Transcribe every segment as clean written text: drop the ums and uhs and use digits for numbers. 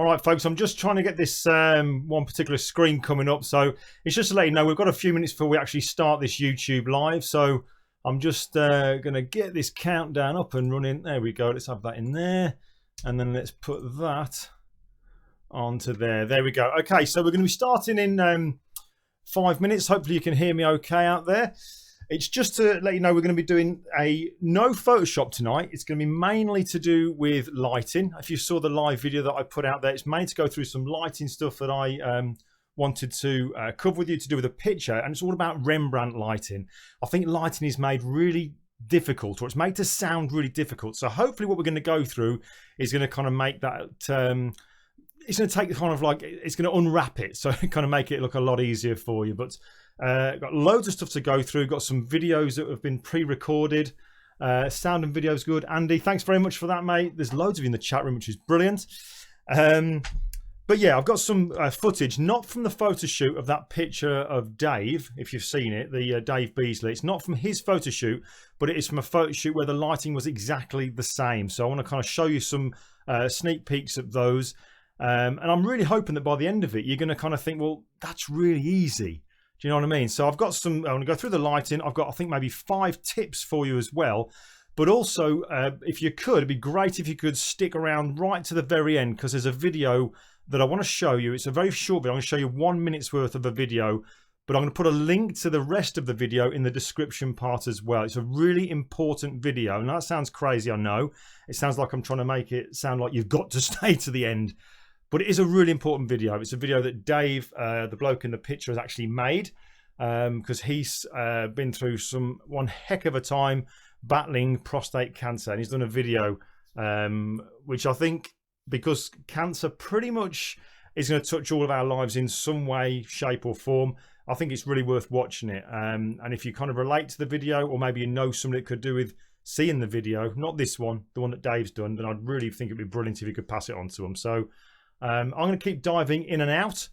All right, folks, I'm just trying to get this one particular screen coming up. So it's just to let you know, we've got a few minutes before we actually start this YouTube live. So I'm just going to get this countdown up and running. There we go. Let's have that in there. And then let's put that onto there. There we go. Okay, so we're going to be starting in 5 minutes. Hopefully you can hear me okay out there. It's just to let you know we're going to be doing no Photoshop tonight. It's going to be mainly to do with lighting. If you saw the live video that I put out there, it's mainly to go through some lighting stuff that I wanted to cover with you to do with a picture. And it's all about Rembrandt lighting. I think lighting is made really difficult, or it's made to sound really difficult. So hopefully what we're going to go through is going to kind of make that... it's going to take kind of like... It's going to unwrap it. So kind of make it look a lot easier for you. But... got loads of stuff to go through. Got some videos that have been pre-recorded. Sound and video's good. Andy, thanks very much for that, mate. There's loads of you in the chat room, which is brilliant. But yeah, I've got some footage, not from the photo shoot of that picture of Dave, if you've seen it, the Dave Beasley. It's not from his photo shoot, but it is from a photo shoot where the lighting was exactly the same. So I want to kind of show you some sneak peeks of those. And I'm really hoping that by the end of it, you're going to kind of think, well, that's really easy. Do you know what I mean? So I've got some, I want to go through the lighting. I've got, I think, maybe 5 tips for you as well. But also, if you could, it'd be great if you could stick around right to the very end, because there's a video that I want to show you. It's a very short video. I'm going to show you 1 minute's worth of a video, but I'm going to put a link to the rest of the video in the description part as well. It's a really important video. And that sounds crazy, I know. It sounds like I'm trying to make it sound like you've got to stay to the end. But it is a really important video. It's a video that Dave, the bloke in the picture, has actually made because he's been through one heck of a time battling prostate cancer. And he's done a video which I think, because cancer pretty much is going to touch all of our lives in some way, shape or form, I think it's really worth watching it. And if you kind of relate to the video, or maybe you know something that could do with seeing the video, not this one, the one that Dave's done, then I'd really think it'd be brilliant if you could pass it on to him. So I'm going to keep diving in and out,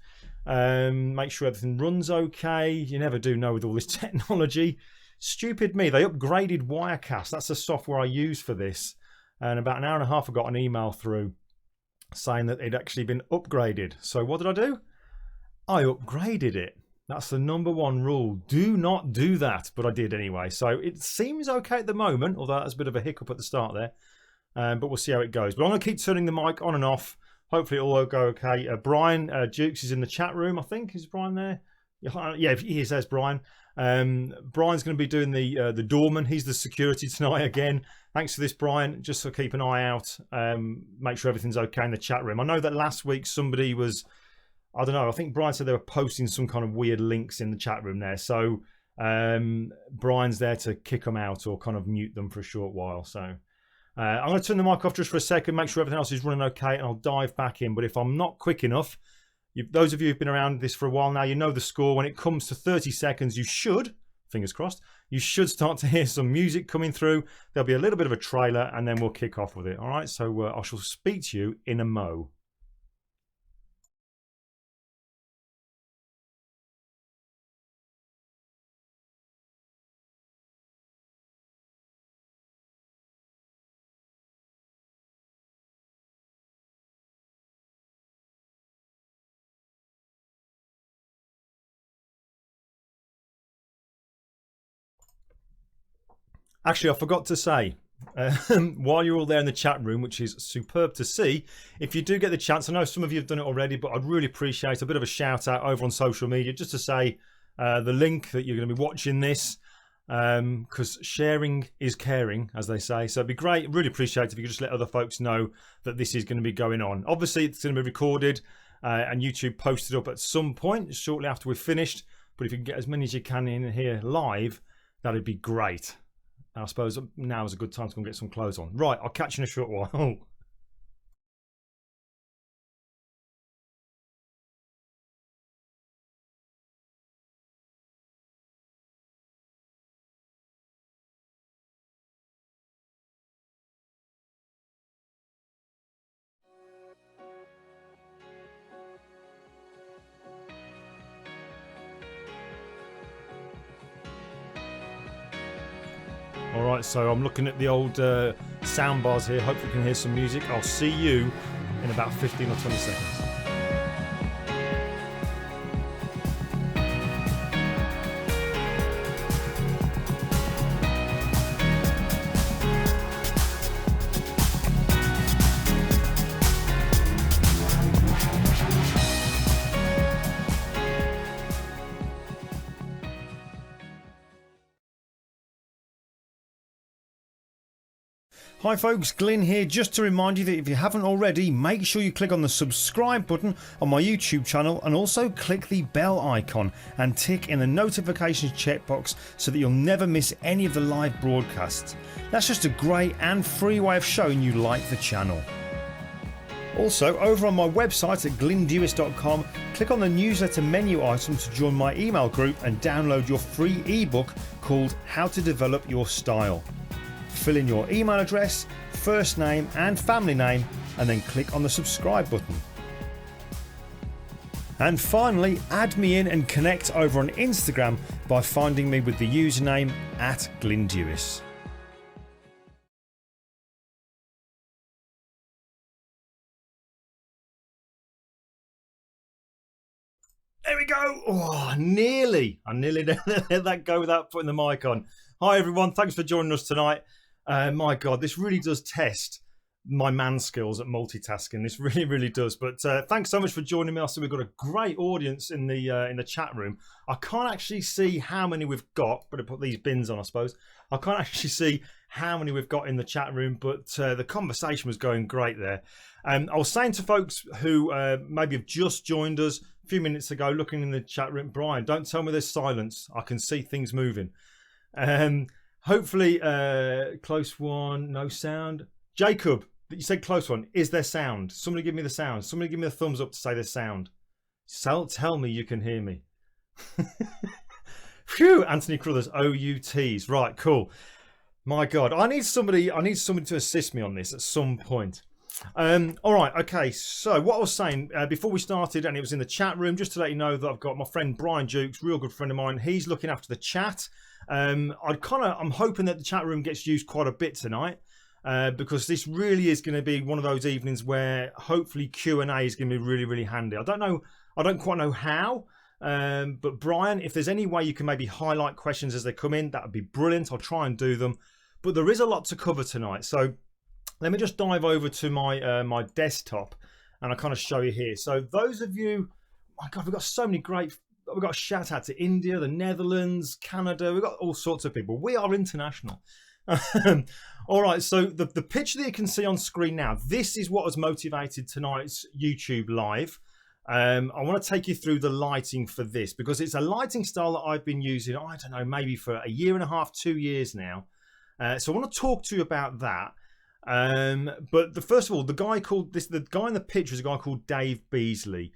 make sure everything runs okay. You never do know with all this technology. Stupid me, they upgraded Wirecast. That's the software I use for this. And about an hour and a half I got an email through saying that it'd actually been upgraded. So what did I do? I upgraded it. That's the #1 rule. Do not do that. But I did anyway. So it seems okay at the moment, although that's a bit of a hiccup at the start there. But we'll see how it goes. But I'm going to keep turning the mic on and off. Hopefully it will all go okay. Brian Dukes is in the chat room, I think. Is Brian there? Yeah, he says Brian. Brian's going to be doing the doorman. He's the security tonight again. Thanks for this, Brian. Just to keep an eye out. Make sure everything's okay in the chat room. I know that last week somebody was, I don't know, I think Brian said they were posting some kind of weird links in the chat room there. So Brian's there to kick them out or kind of mute them for a short while. So I'm going to turn the mic off just for a second, make sure everything else is running okay, and I'll dive back in. But if I'm not quick enough, those of you who've been around this for a while now, you know the score. When it comes to 30 seconds, you should, fingers crossed, you should start to hear some music coming through. There'll be a little bit of a trailer, and then we'll kick off with it. All right, so I shall speak to you in a mo. Actually, I forgot to say, while you're all there in the chat room, which is superb to see, if you do get the chance, I know some of you have done it already, but I'd really appreciate a bit of a shout out over on social media, just to say the link that you're going to be watching this, because sharing is caring, as they say. So it'd be great, really appreciate it if you could just let other folks know that this is going to be going on. Obviously, it's going to be recorded and YouTube posted up at some point shortly after we've finished, but if you can get as many as you can in here live, that'd be great. I suppose now is a good time to go and get some clothes on. Right, I'll catch you in a short while. Alright, so I'm looking at the old sound bars here. Hopefully you can hear some music. I'll see you in about 15 or 20 seconds. Hi folks, Glyn here, just to remind you that if you haven't already, make sure you click on the subscribe button on my YouTube channel and also click the bell icon and tick in the notifications checkbox so that you'll never miss any of the live broadcasts. That's just a great and free way of showing you like the channel. Also, over on my website at glindewis.com, click on the newsletter menu item to join my email group and download your free ebook called How to Develop Your Style. Fill in your email address, first name and family name, and then click on the subscribe button. And finally, add me in and connect over on Instagram by finding me with the username @glindewis. There we go. Oh, nearly. I nearly let that go without putting the mic on. Hi everyone, thanks for joining us tonight. My God, this really does test my man skills at multitasking. This really does. But thanks so much for joining me. Also, we've got a great audience in the chat room. I can't actually see how many we've got, but I put these bins on, I suppose. I can't actually see how many we've got in the chat room, but the conversation was going great there. I was saying to folks who maybe have just joined us a few minutes ago, looking in the chat room, Brian, don't tell me there's silence. I can see things moving. Hopefully, close one, no sound. Jacob, you said close one. Is there sound? Somebody give me the sound. Somebody give me a thumbs up to say there's sound. Tell me you can hear me. Phew, Anthony Crothers, OUTs. Right, cool. My God, I need somebody to assist me on this at some point. All right, okay. So what I was saying before we started, and it was in the chat room, just to let you know that I've got my friend Brian Jukes, real good friend of mine. He's looking after the chat. I'm hoping that the chat room gets used quite a bit tonight, because this really is going to be one of those evenings where hopefully Q&A is going to be really handy. I don't quite know how, but Brian, if there's any way you can maybe highlight questions as they come in, that would be brilliant. I'll try and do them, but there is a lot to cover tonight. So let me just dive over to my my desktop and I'll kind of show you here. So those of you, my God, we've got so many we've got a shout out to India, the Netherlands, Canada. We've got all sorts of people. We are international. All right, so the picture that you can see on screen now, this is what has motivated tonight's YouTube live. I want to take you through the lighting for this because it's a lighting style that I've been using, I don't know, maybe for a year and a half, 2 years now. So I want to talk to you about that. But first of all, the guy in the picture is a guy called Dave Beasley.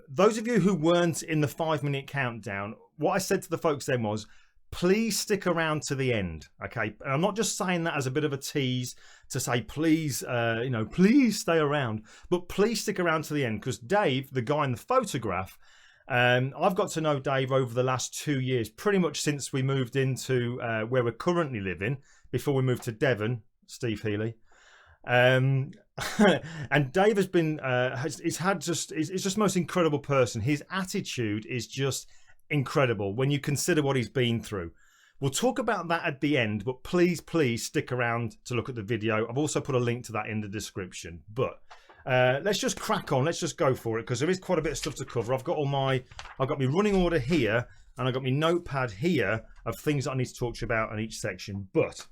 Those of you who weren't in the 5-minute countdown, what I said to the folks then was, please stick around to the end. Okay, and I'm not just saying that as a bit of a tease to say please, please stay around, but please stick around to the end, because Dave, the guy in the photograph, I've got to know Dave over the last 2 years, pretty much since we moved into where we're currently living, before we moved to Devon, Steve Healy. And Dave has been he's just the most incredible person. His attitude is just incredible when you consider what he's been through. We'll talk about that at the end, but please stick around to look at the video. I've also put a link to that in the description. But let's just crack on. Let's just go for it, because there is quite a bit of stuff to cover. I've got my running order here, and I've got my notepad here of things that I need to talk to you about in each section. But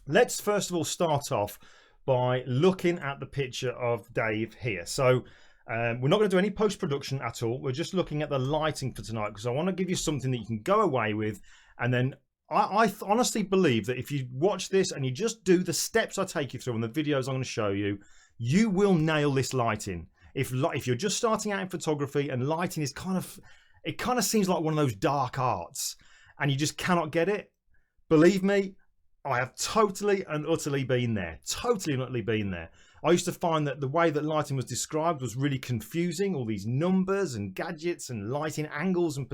let's first of all start off by looking at the picture of Dave here. So we're not going to do any post-production at all. We're just looking at the lighting for tonight, because I want to give you something that you can go away with. And then I honestly believe that if you watch this and you just do the steps I take you through and the videos I'm going to show you, you will nail this lighting. If you're just starting out in photography and lighting is kind of seems like one of those dark arts and you just cannot get it, believe me, I have totally and utterly been there. I used to find that the way that lighting was described was really confusing. All these numbers and gadgets and lighting angles and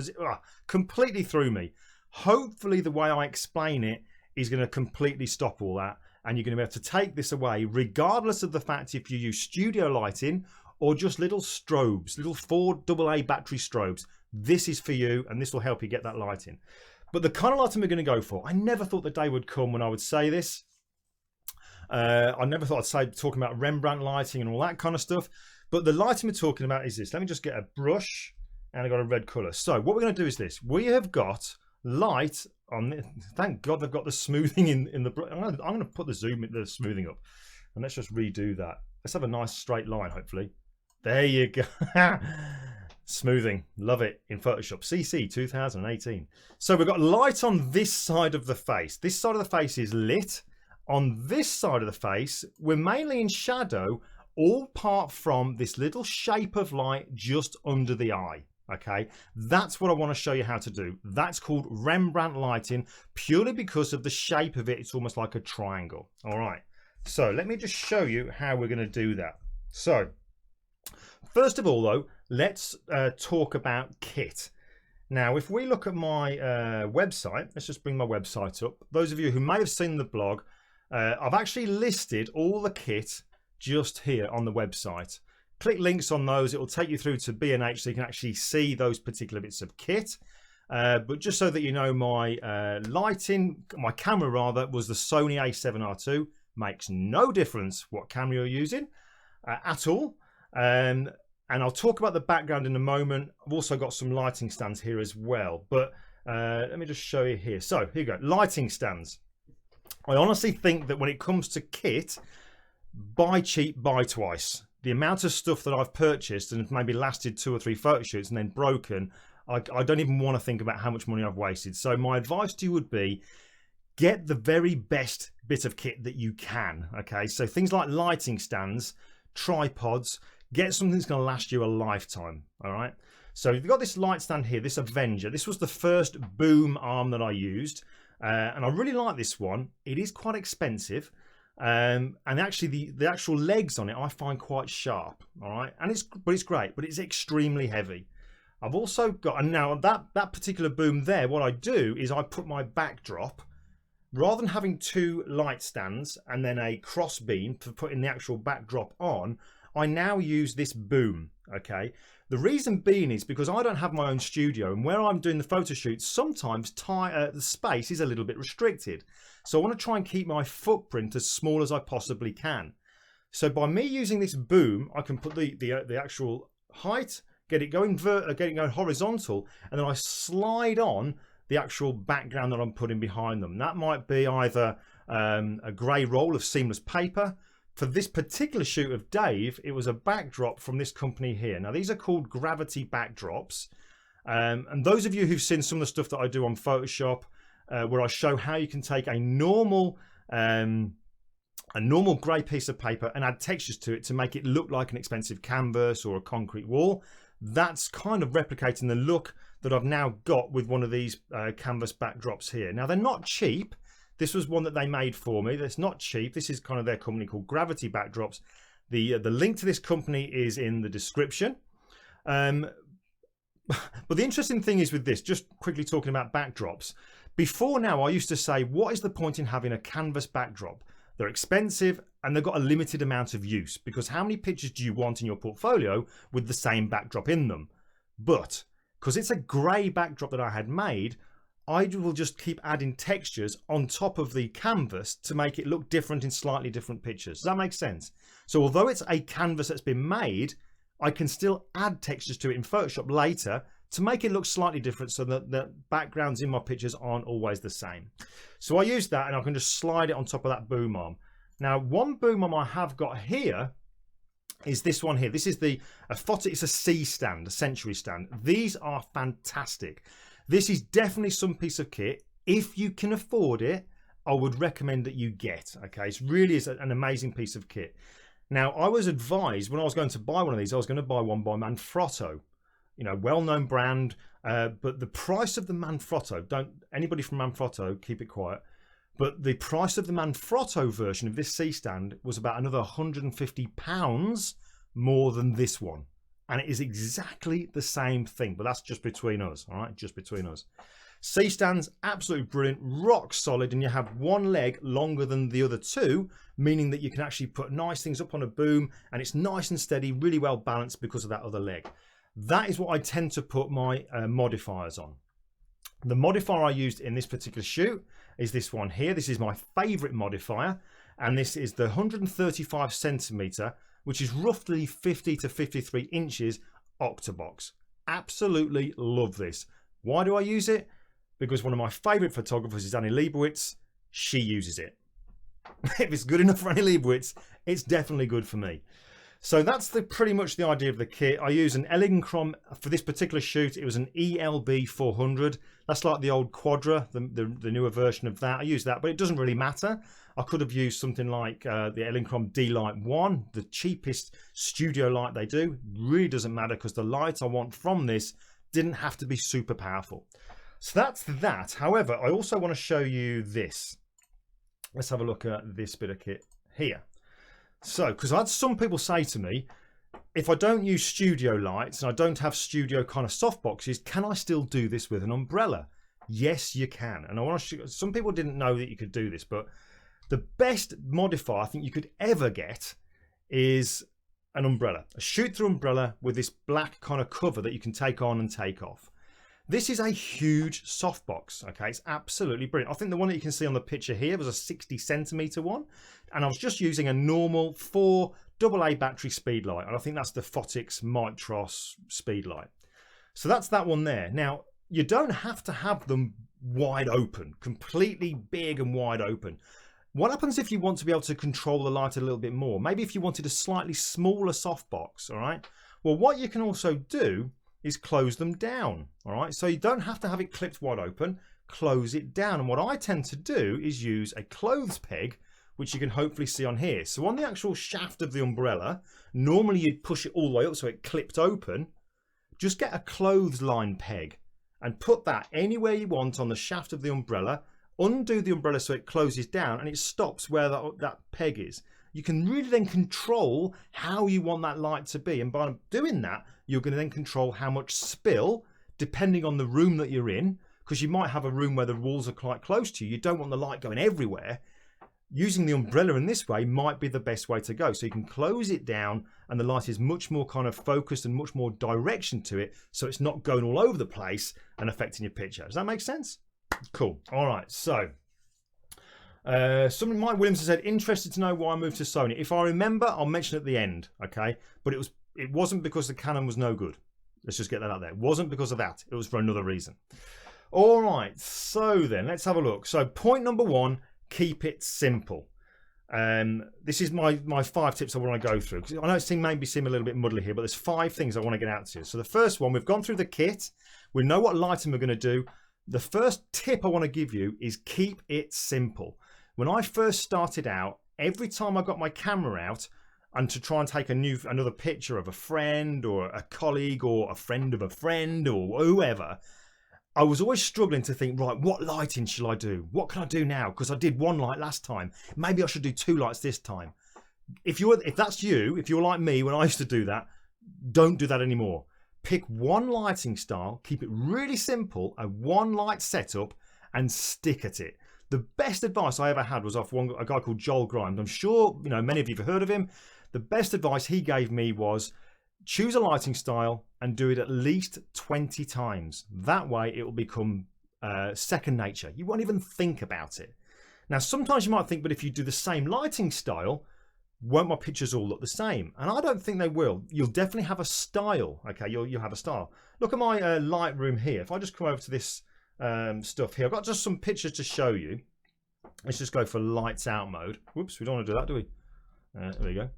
completely threw me. Hopefully the way I explain it is going to completely stop all that. and you're going to be able to take this away regardless of the fact if you use studio lighting or just little strobes, little 4 AA battery strobes. This is for you, and this will help you get that lighting. But the kind of lighting we're going to go for, I never thought the day would come when I would say this. I never thought I'd say talking about Rembrandt lighting and all that kind of stuff. But the lighting we're talking about is this. Let me just get a brush, and I've got a red colour. So what we're going to do is this. We have got light on this. Thank God they've got the smoothing in the brush. I'm going to put the smoothing up, and let's just redo that. Let's have a nice straight line, hopefully. There you go. Smoothing, love it in Photoshop CC 2018. So we've got light on this side of the face. This side of the face is lit. On this side of the face, we're mainly in shadow, all apart from this little shape of light just under the eye. Okay, that's what I want to show you how to do. That's called Rembrandt lighting, purely because of the shape of it. It's almost like a triangle. All right, so let me just show you how we're going to do that. So first of all, though, let's talk about kit. Now, if we look at my website, let's just bring my website up. Those of you who may have seen the blog, I've actually listed all the kit just here on the website. Click links on those, it will take you through to B&H so you can actually see those particular bits of kit. But just so that you know, my my camera rather, was the Sony a7R II. Makes no difference what camera you're using at all. And I'll talk about the background in a moment. I've also got some lighting stands here as well. But let me just show you here. So here you go, lighting stands. I honestly think that when it comes to kit, buy cheap, buy twice. The amount of stuff that I've purchased and maybe lasted 2 or 3 photo shoots and then broken, I don't even want to think about how much money I've wasted. So my advice to you would be, get the very best bit of kit that you can. Okay, so things like lighting stands, tripods, get something that's going to last you a lifetime. All right, so you've got this light stand here, this Avenger. This was the first boom arm that I used, and I really like this one. It is quite expensive. And actually the actual legs on it I find quite sharp. All right, and it's great, but it's extremely heavy. I've also got, and now that particular boom there, what I do is I put my backdrop, rather than having 2 light stands and then a cross beam for putting the actual backdrop on, I now use this boom. Okay, the reason being is because I don't have my own studio, and where I'm doing the photo shoots, sometimes the space is a little bit restricted. So I want to try and keep my footprint as small as I possibly can. So by me using this boom, I can put the actual height, get it going horizontal, and then I slide on the actual background that I'm putting behind them. That might be either a grey roll of seamless paper. For this particular shoot of Dave, it was a backdrop from this company here. Now these are called gravity backdrops, and those of you who've seen some of the stuff that I do on Photoshop, where I show how you can take a normal grey piece of paper and add textures to it to make it look like an expensive canvas or a concrete wall. That's kind of replicating the look that I've now got with one of these canvas backdrops here. Now they're not cheap. This was one that they made for me. That's not cheap. This is kind of their company called Gravity Backdrops. The link to this company is in the description. But the interesting thing is with this, just quickly talking about backdrops, before now I used to say, what is the point in having a canvas backdrop? They're expensive and they've got a limited amount of use, because how many pictures do you want in your portfolio with the same backdrop in them? But because it's a grey backdrop that I had made, I will just keep adding textures on top of the canvas to make it look different in slightly different pictures. Does that make sense? So although it's a canvas that's been made, I can still add textures to it in Photoshop later to make it look slightly different, so that the backgrounds in my pictures aren't always the same. So I use that, and I can just slide it on top of that boom arm. Now, one boom arm I have got here is this one here. This is it's a C stand, a Century stand. These are fantastic. This is definitely some piece of kit. If you can afford it, I would recommend that you get. Okay, it really is an amazing piece of kit. Now, I was advised when I was going to buy one of these, I was going to buy one by Manfrotto. You know, well-known brand, but the price of the Manfrotto, anybody from Manfrotto, keep it quiet, but the price of the Manfrotto version of this C stand was about another £150 more than this one, and it is exactly the same thing, but that's just between us. All right, just between us. C-stands, absolutely brilliant, rock solid, and you have one leg longer than the other two, meaning that you can actually put nice things up on a boom, and it's nice and steady, really well balanced because of that other leg. That is what I tend to put my modifiers on. The modifier I used in this particular shoot is this one here. This is my favorite modifier, and this is the 135 centimeter, which is roughly 50 to 53 inches Octobox. Absolutely love this. Why do I use it? Because one of my favorite photographers is Annie Leibovitz. She uses it. If it's good enough for Annie Leibovitz, it's definitely good for me. So that's pretty much the idea of the kit. I use an Elinchrom for this particular shoot. It was an ELB 400. That's like the old Quadra, the newer version of that. I use that, but it doesn't really matter. I could have used something like the Elinchrom D-Light 1, the cheapest studio light they do. Really doesn't matter because the light I want from this didn't have to be super powerful. So that's that. However, I also want to show you this. Let's have a look at this bit of kit here. So, because I had some people say to me, if I don't use studio lights and I don't have studio kind of softboxes, can I still do this with an umbrella? Yes, you can. And I want to show, some people didn't know that you could do this, but the best modifier I think you could ever get is an umbrella, a shoot-through umbrella with this black kind of cover that you can take on and take off. This is a huge softbox, okay? It's absolutely brilliant. I think the one that you can see on the picture here was a 60 centimeter one, and I was just using a normal 4 AA battery speed light, and I think that's the Photix Mitros speed light. So that's that one there. Now, you don't have to have them wide open, completely big and wide open. What happens if you want to be able to control the light a little bit more? Maybe if you wanted a slightly smaller softbox, all right? Well, what you can also do is close them down, all right? So you don't have to have it clipped wide open, close it down. And what I tend to do is use a clothes peg, which you can hopefully see on here. So on the actual shaft of the umbrella, normally you'd push it all the way up so it clipped open. Just get a clothesline peg and put that anywhere you want on the shaft of the umbrella, undo the umbrella so it closes down and it stops where that peg is. You can really then control how you want that light to be, and by doing that you're going to then control how much spill depending on the room that you're in, because you might have a room where the walls are quite close to you. You don't want the light going everywhere. Using the umbrella in this way might be the best way to go, so you can close it down and the light is much more kind of focused and much more direction to it, so it's not going all over the place and affecting your picture. Does that make sense? Cool. All right, so Mike Williams said, interested to know why I moved to Sony. If I remember, I'll mention at the end, okay? But it wasn't because the Canon was no good. Let's just get that out there. It wasn't because of that. It was for another reason. All right, so then let's have a look. So point number 1, keep it simple. This is my 5 tips I want to go through. I know it maybe seem a little bit muddly here, but there's 5 things I want to get out to you. So the first one, we've gone through the kit. We know what lighting we're going to do. The first tip I want to give you is keep it simple. When I first started out, every time I got my camera out and to try and take another picture of a friend or a colleague or a friend of a friend or whoever, I was always struggling to think, right, what lighting shall I do? What can I do now? Because I did 1 light last time. Maybe I should do 2 lights this time. If that's you, if you're like me when I used to do that, don't do that anymore. Pick 1 lighting style, keep it really simple, a 1 light setup, and stick at it. The best advice I ever had was off a guy called Joel Grimes. I'm sure many of you have heard of him. The best advice he gave me was choose a lighting style and do it at least 20 times. That way it will become second nature. You won't even think about it. Now, sometimes you might think, but if you do the same lighting style, won't my pictures all look the same? And I don't think they will. You'll definitely have a style. Okay, you'll have a style. Look at my Lightroom here. If I just come over to this stuff here, I've got just some pictures to show you. Let's just go for lights out mode. Whoops, we don't want to do that, do we? There we go.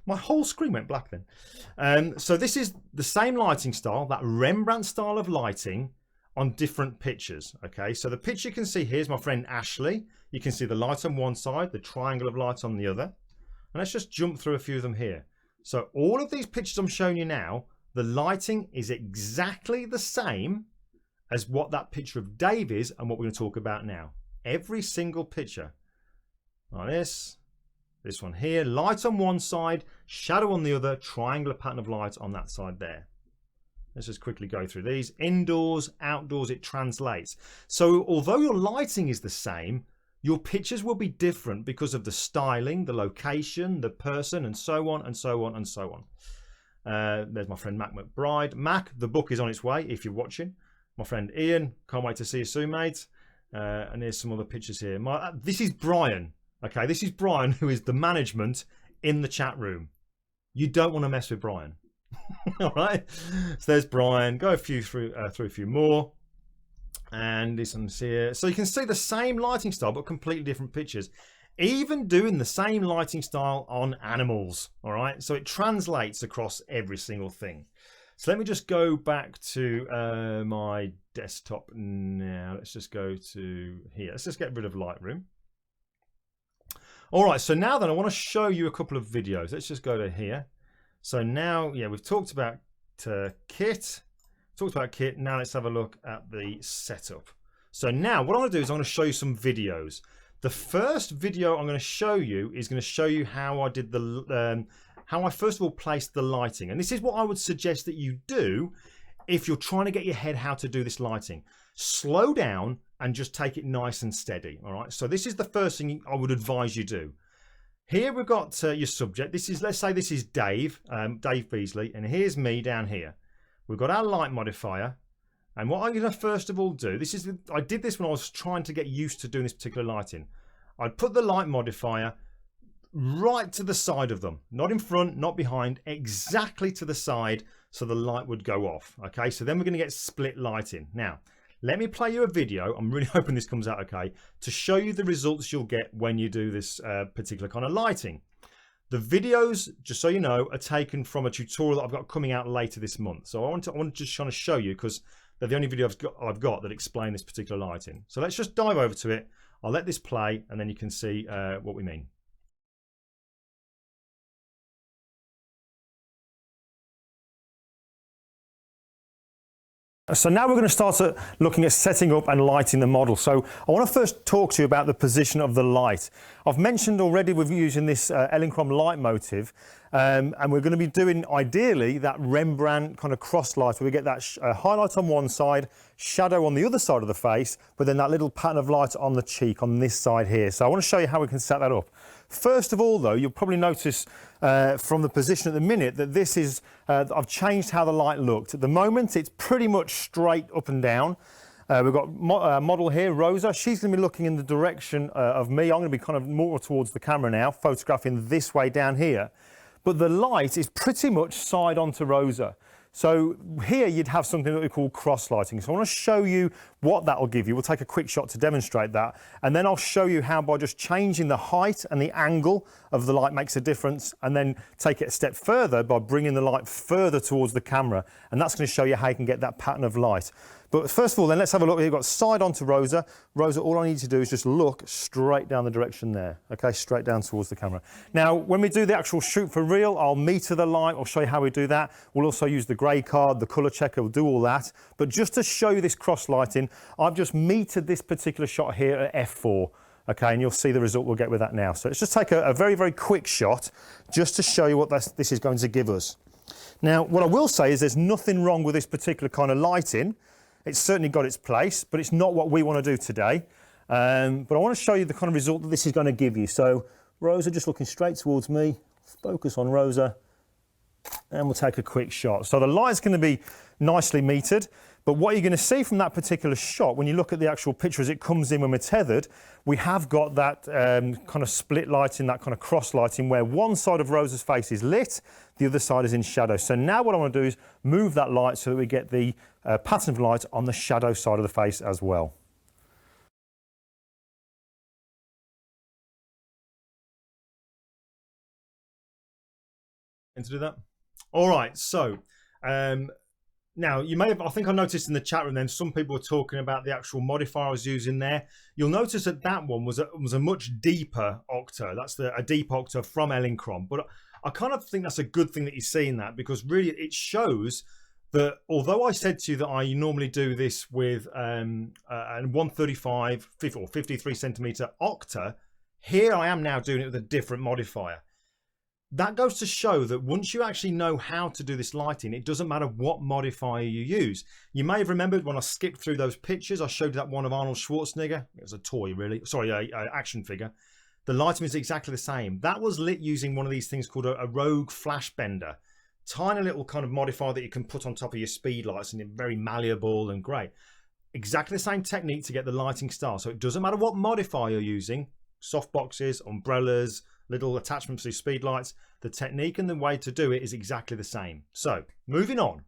My whole screen went black then. So this is the same lighting style, that Rembrandt style of lighting on different pictures. Okay, so the picture you can see here is my friend Ashley. You can see the light on one side, the triangle of light on the other. And let's just jump through a few of them here. So all of these pictures I'm showing you now, the lighting is exactly the same as what that picture of Dave is and what we're going to talk about now. Every single picture. Like this one here, light on one side, shadow on the other, triangular pattern of light on that side there. Let's just quickly go through these. Indoors, outdoors, it translates. So although your lighting is the same, your pictures will be different because of the styling, the location, the person, and so on and so on and so on. There's my friend Mac McBride. Mac, the book is on its way if you're watching. My friend Ian, can't wait to see you soon, mate. And here's some other pictures here. This is Brian. Okay, this is Brian, who is the management in the chat room. You don't want to mess with Brian. All right, so there's Brian. Go through a few more, and this one's here. So you can see the same lighting style but completely different pictures, even doing the same lighting style on animals. All right, so it translates across every single thing. So let me just go back to my desktop now. Let's just go to here. Let's just get rid of Lightroom. All right, so now then I want to show you a couple of videos. Let's just go to here. So now, yeah, we've talked about kit. Now let's have a look at the setup. So now what I'm going to do is I'm going to show you some videos. The first video I'm going to show you is going to show you how I did how I first of all placed the lighting. And this is what I would suggest that you do if you're trying to get your head how to do this lighting. Slow down and just take it nice and steady. All right. So this is the first thing I would advise you do. Here we've got your subject. This is, let's say this is Dave, Dave Beasley, and here's me down here. We've got our light modifier, and what I'm going to first of all do, I did this when I was trying to get used to doing this particular lighting. I'd put the light modifier right to the side of them, not in front, not behind, exactly to the side, so the light would go off. Okay, so then we're going to get split lighting. Now, let me play you a video. I'm really hoping this comes out okay, to show you the results you'll get when you do this particular kind of lighting. The videos, just so you know, are taken from a tutorial that I've got coming out later this month. So I want to just try to show you, because they're the only video I've got that explain this particular lighting. So let's just dive over to it. I'll let this play, and then you can see what we mean. So now we're going to start looking at setting up and lighting the model. So I want to first talk to you about the position of the light. I've mentioned already we're using this Elinchrom light motive, and we're going to be doing ideally that Rembrandt kind of cross light, where we get that highlight on one side, shadow on the other side of the face, but then that little pattern of light on the cheek on this side here. So I want to show you how we can set that up. First of all, though, you'll probably notice from the position at the minute that this is, I've changed how the light looked. At the moment, it's pretty much straight up and down. We've got model here, Rosa. She's going to be looking in the direction of me. I'm going to be kind of more towards the camera now, photographing this way down here. But the light is pretty much side onto Rosa. So here you'd have something that we call cross lighting. So I want to show you what that will give you. We'll take a quick shot to demonstrate that. And then I'll show you how by just changing the height and the angle of the light makes a difference, and then take it a step further by bringing the light further towards the camera. And that's going to show you how you can get that pattern of light. But first of all, then let's have a look. You've got side onto Rosa. Rosa, all I need to do is just look straight down the direction there. Okay, straight down towards the camera. Now, when we do the actual shoot for real, I'll meter the light. I'll show you how we do that. We'll also use the grey card, the colour checker. We'll do all that. But just to show you this cross lighting, I've just metered this particular shot here at f4. Okay, and you'll see the result we'll get with that now. So let's just take a very, very quick shot just to show you what this is going to give us. Now, what I will say is there's nothing wrong with this particular kind of lighting. It's certainly got its place, but it's not what we want to do today. But I want to show you the kind of result that this is going to give you. So Rosa just looking straight towards me. Focus on Rosa, and we'll take a quick shot. So the light's going to be nicely metered, but what you're going to see from that particular shot, when you look at the actual picture as it comes in when we're tethered, we have got that kind of split lighting, that kind of cross lighting, where one side of Rosa's face is lit, the other side is in shadow. So now what I want to do is move that light so that we get the pattern of light on the shadow side of the face as well. And to do that. All right, so now you may have, I think I noticed in the chat room then some people were talking about the actual modifier I was using there. You'll notice that that one was a much deeper octa. That's a deep octa from Elinchrom. But I kind of think that's a good thing that you're seeing that, because really it shows that although I said to you that I normally do this with a 135 or 53 centimeter octa, here I am now doing it with a different modifier. that goes to show that once you actually know how to do this lighting, it doesn't matter what modifier you use. You may have remembered when I skipped through those pictures, I showed you that one of Arnold Schwarzenegger. It was a toy, really. Sorry, a action figure. The lighting is exactly the same. That was lit using one of these things called a Rogue Flash Bender. Tiny little kind of modifier that you can put on top of your speed lights, and it's very malleable and great. Exactly the same technique to get the lighting style. So it doesn't matter what modifier you're using, softboxes, umbrellas, little attachments to speed lights, the technique and the way to do it is exactly the same. So moving on.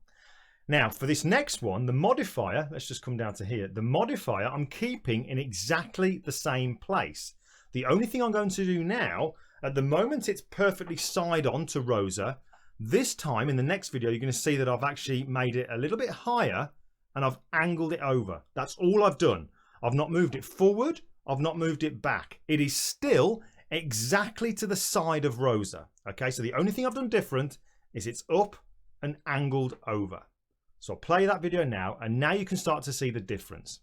Now for this next one, the modifier, let's just come down to here. The modifier I'm keeping in exactly the same place. The only thing I'm going to do now, at the moment it's perfectly side on to Rosa. This time in the next video, you're going to see that I've actually made it a little bit higher and I've angled it over. That's all I've done. I've not moved it forward. I've not moved it back. It is still exactly to the side of Rosa. Okay, so the only thing I've done different is it's up and angled over. So I'll play that video now, and now you can start to see the difference.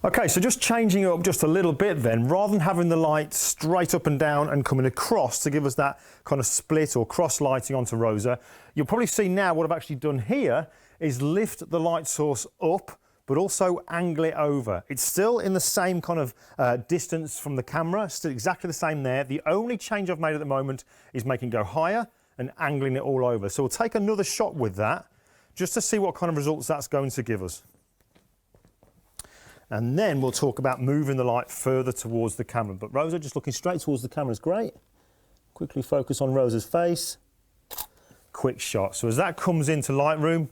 Okay, so just changing it up just a little bit then, rather than having the light straight up and down and coming across to give us that kind of split or cross lighting onto Rosa, you'll probably see now what I've actually done here is lift the light source up, but also angle it over. It's still in the same kind of distance from the camera, still exactly the same there. The only change I've made at the moment is making it go higher and angling it all over. So we'll take another shot with that just to see what kind of results that's going to give us. And then we'll talk about moving the light further towards the camera. But Rosa just looking straight towards the camera is great. Quickly focus on Rosa's face. Quick shot. So as that comes into Lightroom,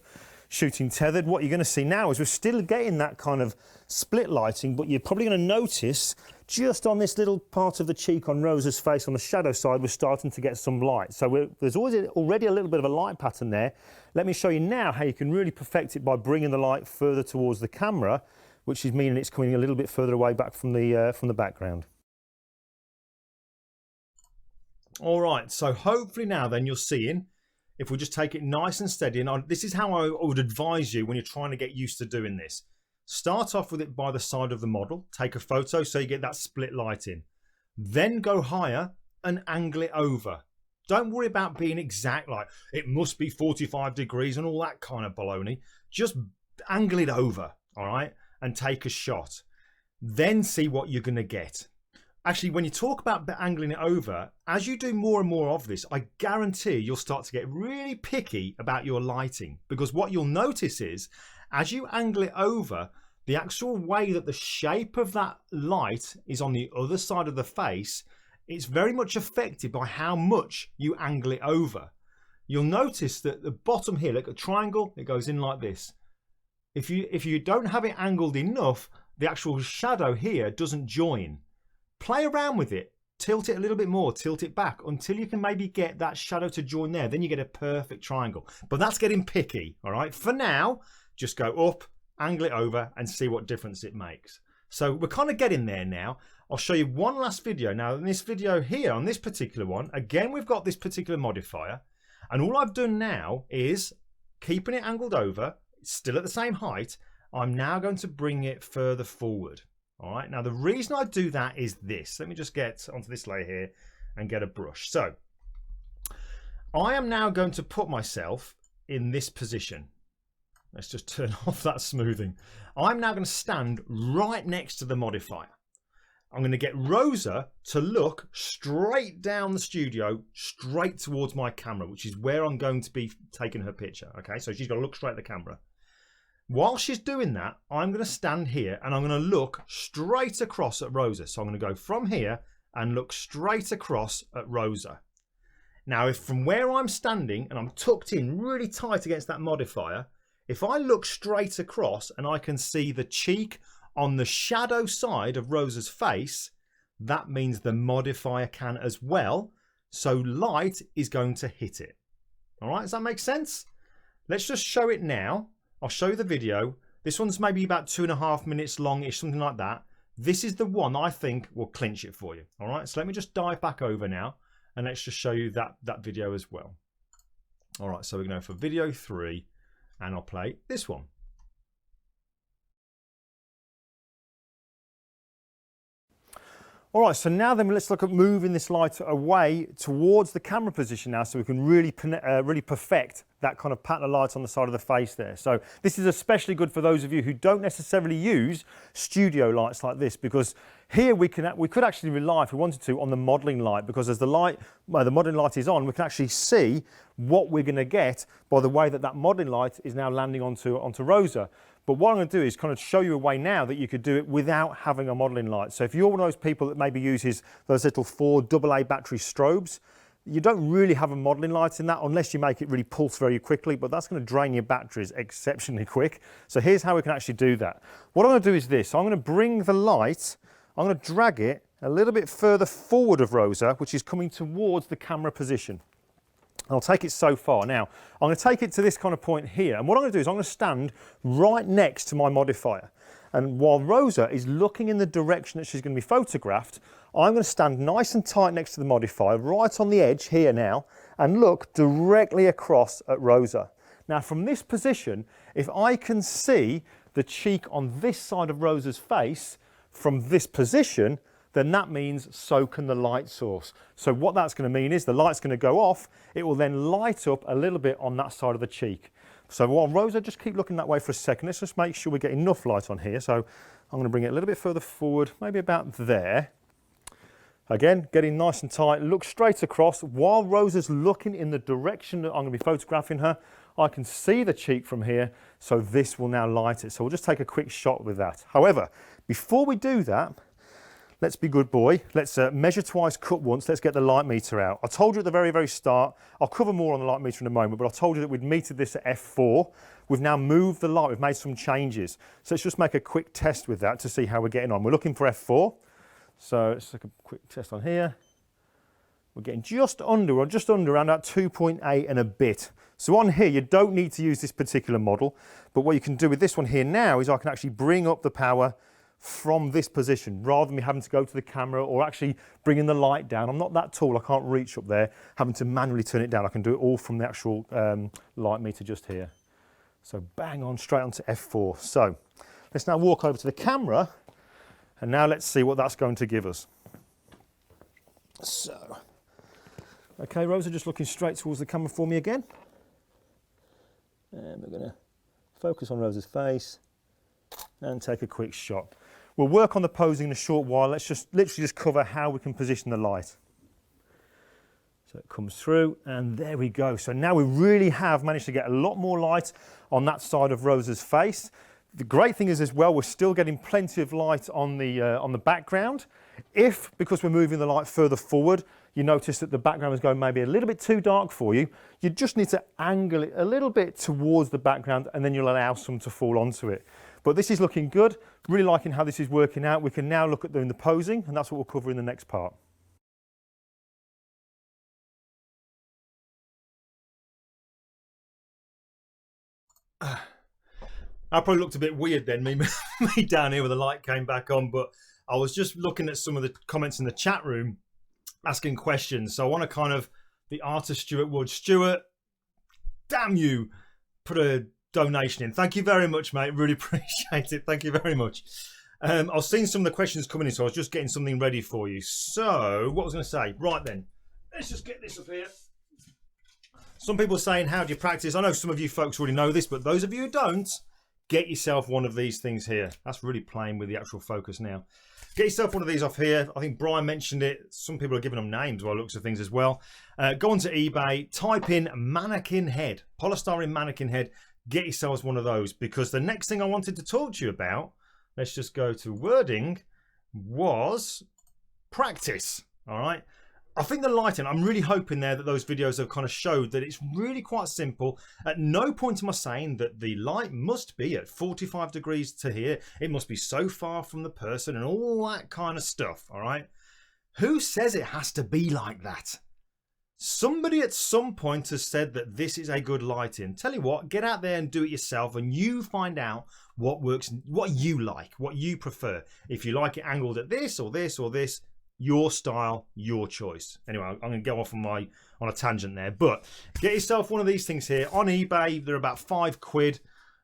shooting tethered, what you're going to see now is we're still getting that kind of split lighting, but you're probably going to notice just on this little part of the cheek on Rosa's face on the shadow side, we're starting to get some light. So there's already a little bit of a light pattern there. Let me show you now how you can really perfect it by bringing the light further towards the camera, which is meaning it's coming a little bit further away back from the background. All right, so hopefully now then you're seeing, if we just take it nice and steady, and this is how I would advise you when you're trying to get used to doing this. Start off with it by the side of the model, take a photo so you get that split light in. Then go higher and angle it over. Don't worry about being exact, like it must be 45 degrees and all that kind of baloney. Just angle it over, all right? And take a shot, then see what you're going to get. Actually, when you talk about angling it over, as you do more and more of this, I guarantee you'll start to get really picky about your lighting, because what you'll notice is as you angle it over, the actual way that the shape of that light is on the other side of the face, it's very much affected by how much you angle it over. You'll notice that the bottom here, like a triangle, it goes in like this. If you don't have it angled enough, the actual shadow here doesn't join. Play around with it. Tilt it a little bit more, tilt it back until you can maybe get that shadow to join there. Then you get a perfect triangle. But that's getting picky, all right? For now, just go up, angle it over, and see what difference it makes. So we're kind of getting there now. I'll show you one last video. Now, in this video here, on this particular one, again, we've got this particular modifier. And all I've done now is keeping it angled over, still at the same height. I'm now going to bring it further forward. All right, now the reason I do that is this. Let me just get onto this layer here and get a brush. So I am now going to put myself in this position. Let's just turn off that smoothing. I'm now going to stand right next to the modifier. I'm going to get Rosa to look straight down the studio, straight towards my camera, which is where I'm going to be taking her picture. Okay, so she's got to look straight at the camera. While she's doing that, I'm going to stand here and I'm going to look straight across at Rosa. So I'm going to go from here and look straight across at Rosa. Now, if from where I'm standing and I'm tucked in really tight against that modifier, if I look straight across and I can see the cheek on the shadow side of Rosa's face, that means the modifier can as well. So light is going to hit it. All right, does that make sense? Let's just show it now. I'll show you the video. This one's maybe about 2.5 minutes long-ish, something like that. This is the one I think will clinch it for you. All right, so let me just dive back over now and let's just show you that video as well. All right, so we're going for video 3 and I'll play this one. All right, so now then let's look at moving this light away towards the camera position now, so we can really perfect that kind of pattern of light on the side of the face there. So this is especially good for those of you who don't necessarily use studio lights like this, because here we could actually rely, if we wanted to, on the modeling light, because as the modeling light is on, we can actually see what we're going to get by the way that that modeling light is now landing onto Rosa. But what I'm going to do is kind of show you a way now that you could do it without having a modeling light. So if you're one of those people that maybe uses those little 4 AA battery strobes, you don't really have a modeling light in that unless you make it really pulse very quickly, but that's going to drain your batteries exceptionally quick. So here's how we can actually do that. What I'm going to do is this. I'm going to bring the light, I'm going to drag it a little bit further forward of Rosa, which is coming towards the camera position. I'll take it so far. Now, I'm going to take it to this kind of point here. And what I'm going to do is I'm going to stand right next to my modifier. And while Rosa is looking in the direction that she's going to be photographed, I'm going to stand nice and tight next to the modifier, right on the edge here now, and look directly across at Rosa. Now, from this position, if I can see the cheek on this side of Rosa's face from this position, then that means so can the light source. So what that's going to mean is the light's going to go off, it will then light up a little bit on that side of the cheek. So while Rosa, just keep looking that way for a second, let's just make sure we get enough light on here. So I'm going to bring it a little bit further forward, maybe about there. Again, getting nice and tight, look straight across. While Rosa's looking in the direction that I'm going to be photographing her, I can see the cheek from here, so this will now light it. So we'll just take a quick shot with that. However, before we do that, let's be good boy. Let's measure twice, cut once. Let's get the light meter out. I told you at the very, very start, I'll cover more on the light meter in a moment, but I told you that we'd metered this at f4. We've now moved the light. We've made some changes. So let's just make a quick test with that to see how we're getting on. We're looking for f4. So let's take a quick test on here. We're getting just under around about 2.8 and a bit. So on here, you don't need to use this particular model, but what you can do with this one here now is I can actually bring up the power from this position rather than me having to go to the camera or actually bringing the light down. I'm not that tall, I can't reach up there, having to manually turn it down. I can do it all from the actual light meter just here. So bang on, straight onto f4. So let's now walk over to the camera and now let's see what that's going to give us. So, okay, Rosa, just looking straight towards the camera for me again. And we're going to focus on Rosa's face and take a quick shot. We'll work on the posing in a short while. Let's just literally just cover how we can position the light. So it comes through and there we go. So now we really have managed to get a lot more light on that side of Rosa's face. The great thing is as well, we're still getting plenty of light on the background. If, because we're moving the light further forward, you notice that the background is going maybe a little bit too dark for you, you just need to angle it a little bit towards the background and then you'll allow some to fall onto it. But this is looking good, really liking how this is working out. We can now look at doing the posing and that's what we'll cover in the next part. I probably looked a bit weird then, me down here where the light came back on, but I was just looking at some of the comments in the chat room asking questions. So I want to kind of, the artist Stuart Wood. Stuart, damn you, put a donation in. Thank you very much, mate. Really appreciate it. Thank you very much. I was seeing some of the questions coming in, so I was just getting something ready for you. So what was I going to say? Right then, let's just get this up here. Some people are saying, how do you practice? I know some of you folks already know this, but those of you who don't, get yourself one of these things here. That's really playing with the actual focus now. Get yourself one of these off here. I think Brian mentioned it. Some people are giving them names by the looks of things as well. Go onto eBay, type in mannequin head, polystyrene mannequin head. Get yourselves one of those, because the next thing I wanted to talk to you about, let's just go to wording, was practice. All right. I think the lighting, I'm really hoping there that those videos have kind of showed that it's really quite simple. At no point am I saying that the light must be at 45 degrees to here. It must be so far from the person and all that kind of stuff. All right. Who says it has to be like that? Somebody at some point has said that this is a good lighting. Tell you what, get out there and do it yourself and you find out what works, what you like, what you prefer. If you like it angled at this or this or this, your style, your choice. Anyway, I'm going to go off on a tangent there, but get yourself one of these things here on eBay. They're about £5.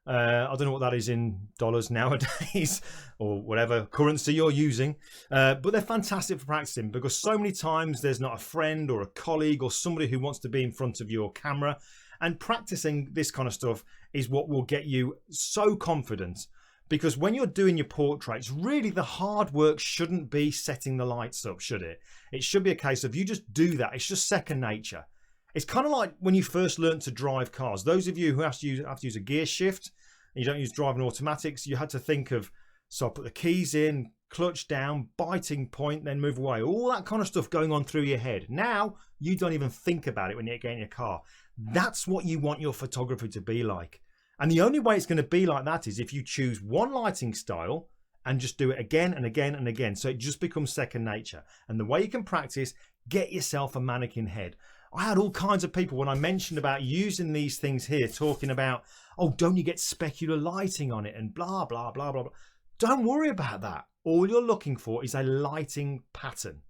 I don't know what that is in dollars nowadays or whatever currency you're using, but they're fantastic for practicing, because so many times there's not a friend or a colleague or somebody who wants to be in front of your camera, and practicing this kind of stuff is what will get you so confident. Because when you're doing your portraits, really the hard work shouldn't be setting the lights up, should it? It should be a case of you just do that. It's just second nature. It's kind of like when you first learned to drive cars. Those of you who have to use a gear shift and you don't use driving automatics, you had to think of, so I put the keys in, clutch down, biting point, then move away. All that kind of stuff going on through your head. Now, you don't even think about it when you get in your car. That's what you want your photography to be like. And the only way it's going to be like that is if you choose one lighting style and just do it again and again and again. So it just becomes second nature. And the way you can practice, get yourself a mannequin head. I had all kinds of people when I mentioned about using these things here talking about, oh, don't you get specular lighting on it and blah, blah, blah, blah, blah. Don't worry about that. All you're looking for is a lighting pattern.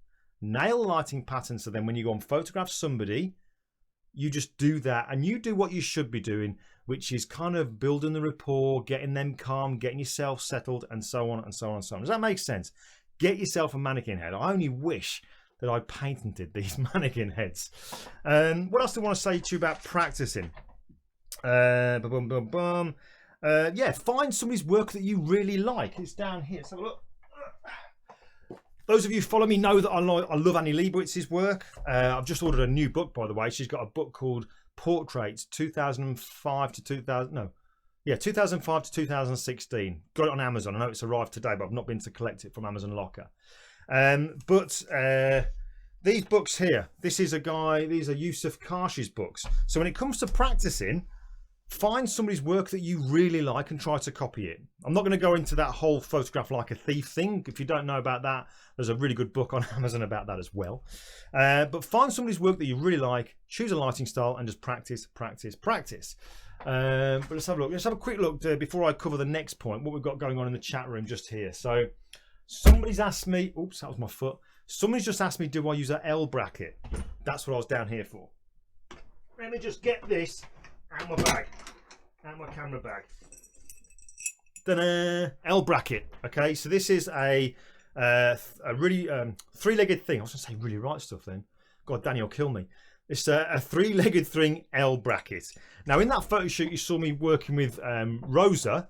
Nail lighting pattern. So then when you go and photograph somebody, you just do that and you do what you should be doing, which is kind of building the rapport, getting them calm, getting yourself settled, and so on and so on and so on. Does that make sense? Get yourself a mannequin head. I only wish that I patented these mannequin heads. What else do I want to say to you about practicing? Yeah, find somebody's work that you really like. It's down here. Let's have a look. Those of you who follow me know that I love Annie Leibovitz's work. I've just ordered a new book, by the way. She's got a book called Portraits 2005 to 2016. Got it on Amazon. I know it's arrived today, but I've not been to collect it from Amazon Locker. These books here, these are Yusuf Karsh's books. So when it comes to practicing, find somebody's work that you really like and try to copy it. I'm not going to go into that whole photograph like a thief thing. If you don't know about that, there's a really good book on Amazon about that as well. But find somebody's work that you really like, choose a lighting style, and just practice, practice, practice. But let's have a look. Let's have a quick look before I cover the next point, what we've got going on in the chat room just here. So somebody's asked me, oops, that was my foot. Somebody's just asked me, do I use an L bracket? That's what I was down here for. Let me just get this out my bag, out my camera bag. Ta-da! L bracket. Okay, so this is a really three-legged thing. I was going to say really right stuff then. God, Danny will kill me. It's a three-legged thing L bracket. Now, in that photo shoot, you saw me working with Rosa.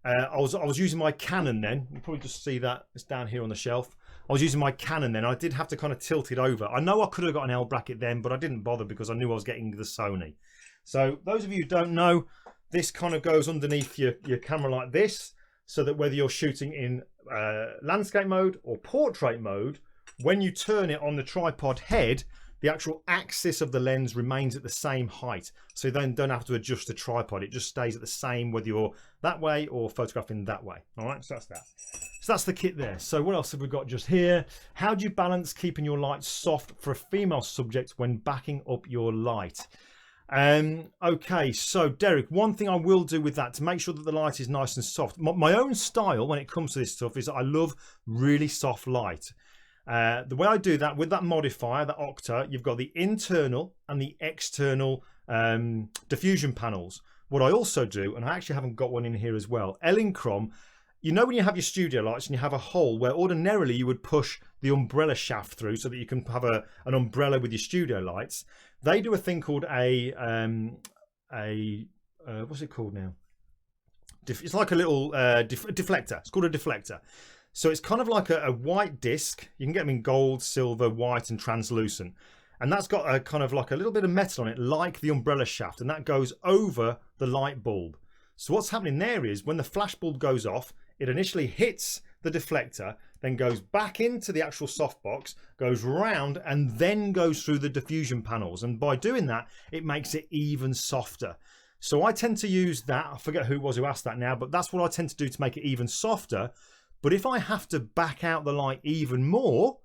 I was using my Canon then. You probably just see that it's down here on the shelf. I was using my Canon then. I did have to kind of tilt it over. I know I could have got an L bracket then, but I didn't bother because I knew I was getting the Sony. So those of you who don't know, this kind of goes underneath your camera like this, so that whether you're shooting in landscape mode or portrait mode, when you turn it on the tripod head, the actual axis of the lens remains at the same height. So you then don't have to adjust the tripod. It just stays at the same whether you're that way or photographing that way. All right, so that's that. So that's the kit there. So what else have we got just here? How do you balance keeping your light soft for a female subject when backing up your light? Okay, so Derek, one thing I will do with that to make sure that the light is nice and soft, my own style when it comes to this stuff is that I love really soft light. The way I do that with that modifier, that Octa, you've got the internal and the external diffusion panels. What I also do, and I actually haven't got one in here as well, Elinchrom, you know when you have your studio lights and you have a hole where ordinarily you would push the umbrella shaft through so that you can have an umbrella with your studio lights. They do a thing called what's it called now? It's like a little deflector. It's called a deflector. So it's kind of like a white disc. You can get them in gold, silver, white, and translucent. And that's got a kind of like a little bit of metal on it, like the umbrella shaft, and that goes over the light bulb. So what's happening there is when the flash bulb goes off, it initially hits the deflector, then goes back into the actual softbox, goes round, and then goes through the diffusion panels. And by doing that, it makes it even softer. So I tend to use that. I forget who it was who asked that now, but that's what I tend to do to make it even softer. But if I have to back out the light even more,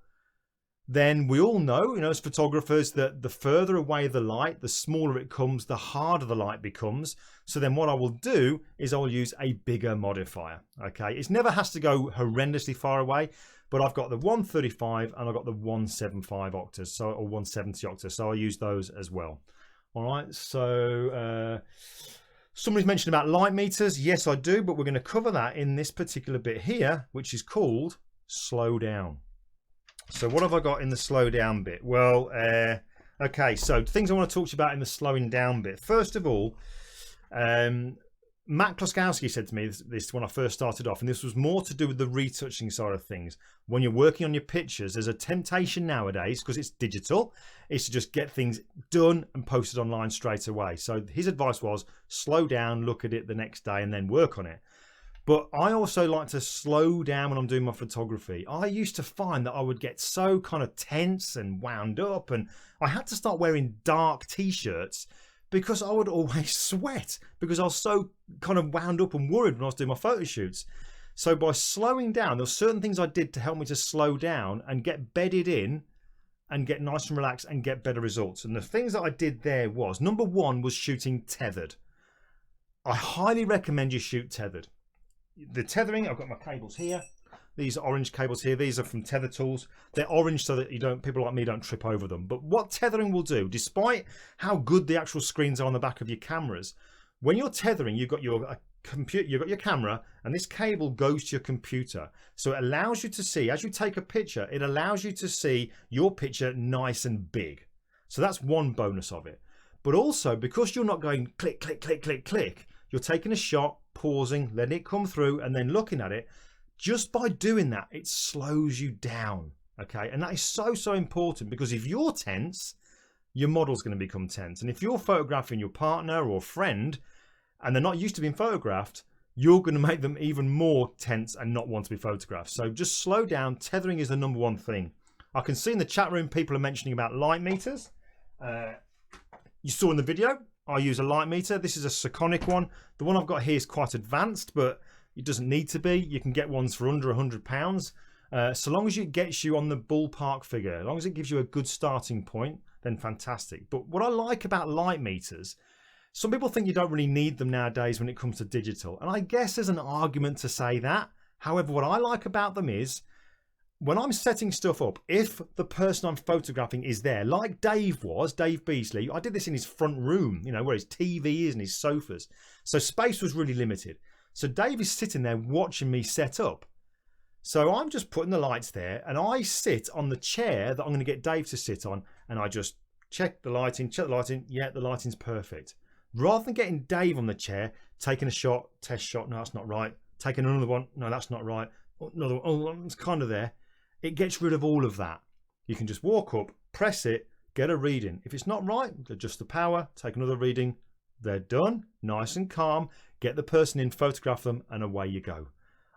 then we all know, as photographers, that the further away the light, the smaller it comes, the harder the light becomes. So then what I will do is I will use a bigger modifier. Okay, it never has to go horrendously far away, but I've got the 135 and I've got the 175 octas, or 170 octas, so I'll use those as well. All right, so Somebody's mentioned about light meters. Yes, I do, but we're going to cover that in this particular bit here, which is called slow down. So what have I got in the slow down bit? Well, okay, so things I want to talk to you about in the slowing down bit. First of all, Matt Kloskowski said to me this when I first started off, and this was more to do with the retouching side of things. When you're working on your pictures, there's a temptation nowadays, because it's digital, is to just get things done and posted online straight away. So his advice was slow down, look at it the next day, and then work on it. But I also like to slow down when I'm doing my photography. I used to find that I would get so kind of tense and wound up, and I had to start wearing dark t-shirts because I would always sweat because I was so kind of wound up and worried when I was doing my photo shoots. So by slowing down, there were certain things I did to help me to slow down and get bedded in and get nice and relaxed and get better results. And the things that I did there was, number one was shooting tethered. I highly recommend you shoot tethered. The tethering, I've got my cables here. These are orange cables here. These are from Tether Tools. They're orange so that people like me don't trip over them. But what tethering will do, despite how good the actual screens are on the back of your cameras, when you're tethering, you've got your computer, you've got your camera, and this cable goes to your computer. So it allows you to see, as you take a picture, it allows you to see your picture nice and big. So that's one bonus of it. But also, because you're not going click, click, click, click, click, you're taking a shot, pausing, letting it come through, and then looking at it. Just by doing that, it slows you down, okay? And that is so, so important, because if you're tense, your model's going to become tense. And if you're photographing your partner or friend and they're not used to being photographed, you're going to make them even more tense and not want to be photographed. So just slow down. Tethering is the number one thing. I can see in the chat room people are mentioning about light meters. You saw in the video, I use a light meter. This is a Sekonic one. The one I've got here is quite advanced, but it doesn't need to be. You can get ones for under £100. So long as it gets you on the ballpark figure, as long as it gives you a good starting point, then fantastic. But what I like about light meters, some people think you don't really need them nowadays when it comes to digital. And I guess there's an argument to say that. However, what I like about them is when I'm setting stuff up, if the person I'm photographing is there, like Dave was, Dave Beasley, I did this in his front room, you know, where his TV is and his sofas. So space was really limited. So Dave is sitting there watching me set up. So I'm just putting the lights there, and I sit on the chair that I'm going to get Dave to sit on, and I just check the lighting, yeah, the lighting's perfect. Rather than getting Dave on the chair, taking a shot, test shot, no, that's not right. Taking another one, no, that's not right. Another one, oh, it's kind of there. It gets rid of all of that. You can just walk up, press it, get a reading. If it's not right, adjust the power, take another reading. They're done, nice and calm. Get the person in, photograph them, and away you go.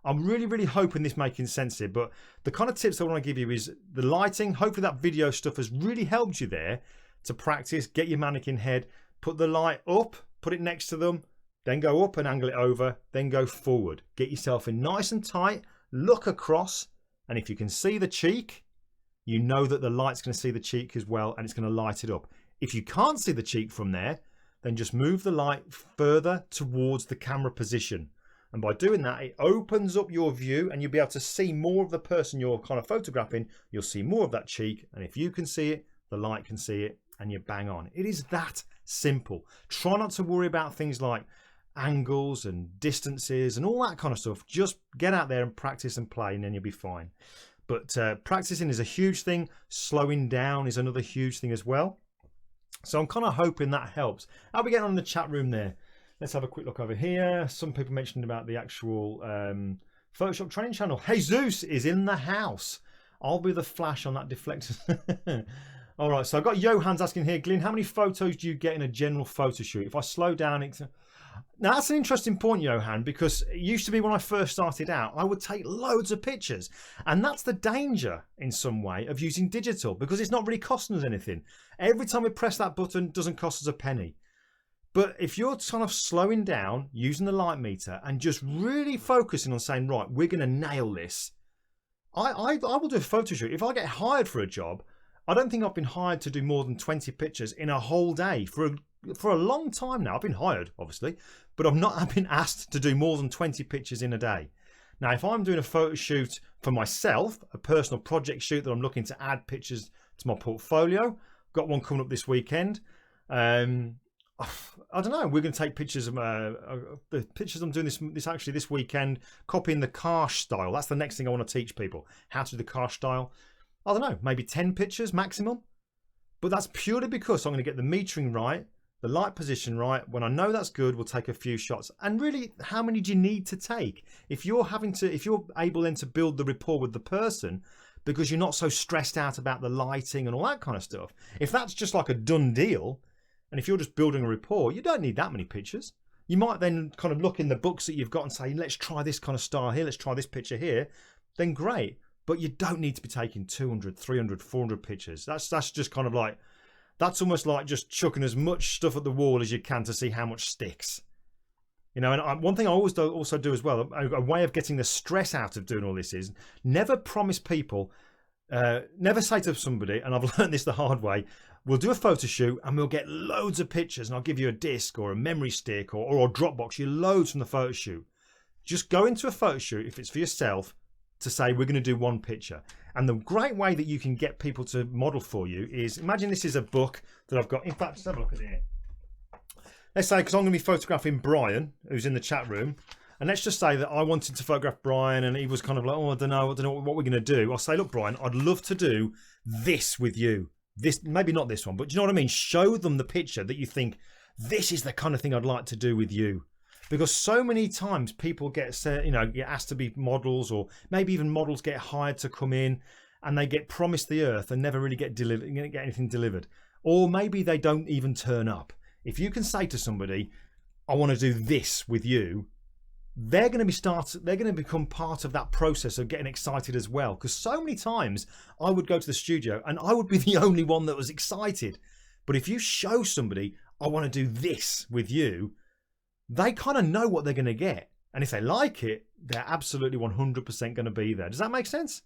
I'm really, really hoping this is making sense here, but the kind of tips I want to give you is the lighting. Hopefully that video stuff has really helped you there to practice. Get your mannequin head, put the light up, put it next to them, then go up and angle it over, then go forward. Get yourself in nice and tight, look across, and if you can see the cheek, you know that the light's going to see the cheek as well, and it's going to light it up. If you can't see the cheek from there, then just move the light further towards the camera position. And by doing that, it opens up your view and you'll be able to see more of the person you're kind of photographing. You'll see more of that cheek. And if you can see it, the light can see it, and you're bang on. It is that simple. Try not to worry about things like angles and distances and all that kind of stuff. Just get out there and practice and play, and then you'll be fine. But practicing is a huge thing. Slowing down is another huge thing as well. So I'm kind of hoping that helps. How are we getting on in the chat room there? Let's have a quick look over here. Some people mentioned about the actual Photoshop training channel. Jesus is in the house. I'll be the flash on that deflector. All right, so I've got Johan's asking here, Glyn, how many photos do you get in a general photo shoot? If I slow down, now that's an interesting point, Johan, because it used to be when I first started out, I would take loads of pictures. And that's the danger in some way of using digital, because it's not really costing us anything. Every time we press that button, it doesn't cost us a penny. But if you're kind of slowing down, using the light meter, and just really focusing on saying, right, we're going to nail this. I will do a photo shoot. If I get hired for a job, I don't think I've been hired to do more than 20 pictures in a whole day for a long time now. I've been hired, obviously, but I've been asked to do more than 20 pictures in a day. Now, if I'm doing a photo shoot for myself, a personal project shoot that I'm looking to add pictures to my portfolio, got one coming up this weekend. I don't know. We're going to take pictures of the pictures I'm doing this weekend, copying the Karsh style. That's the next thing I want to teach people, how to do the Karsh style. I don't know, maybe 10 pictures maximum. But that's purely because I'm going to get the metering right, the light position right. When I know that's good, we'll take a few shots. And really, how many do you need to take? If you're able then to build the rapport with the person, because you're not so stressed out about the lighting and all that kind of stuff. If that's just like a done deal, and if you're just building a rapport, you don't need that many pictures. You might then kind of look in the books that you've got and say, let's try this kind of style here, let's try this picture here. Then great. But you don't need to be taking 200, 300, 400 pictures. That's just kind of like, that's almost like just chucking as much stuff at the wall as you can to see how much sticks. You know, and one thing I also do as well, a way of getting the stress out of doing all this is never promise people, never say to somebody, and I've learned this the hard way, we'll do a photo shoot and we'll get loads of pictures and I'll give you a disc or a memory stick or a Dropbox, you loads from the photo shoot. Just go into a photo shoot, if it's for yourself, to say we're going to do one picture. And the great way that you can get people to model for you is, imagine this is a book that I've got. In fact, just have a look at it here. Let's say, because I'm going to be photographing Brian, who's in the chat room, and let's just say that I wanted to photograph Brian and he was kind of like, oh, I don't know what we're going to do. I'll say, look, Brian, I'd love to do this with you. This, maybe not this one, but do you know what I mean? Show them the picture that you think, this is the kind of thing I'd like to do with you. Because so many times people get asked to be models, or maybe even models get hired to come in and they get promised the earth and never really get anything delivered. Or maybe they don't even turn up. If you can say to somebody, I want to do this with you, they're going to become part of that process of getting excited as well. Because so many times I would go to the studio and I would be the only one that was excited. But if you show somebody, I want to do this with you, they kind of know what they're going to get. And if they like it, they're absolutely 100% going to be there. Does that make sense?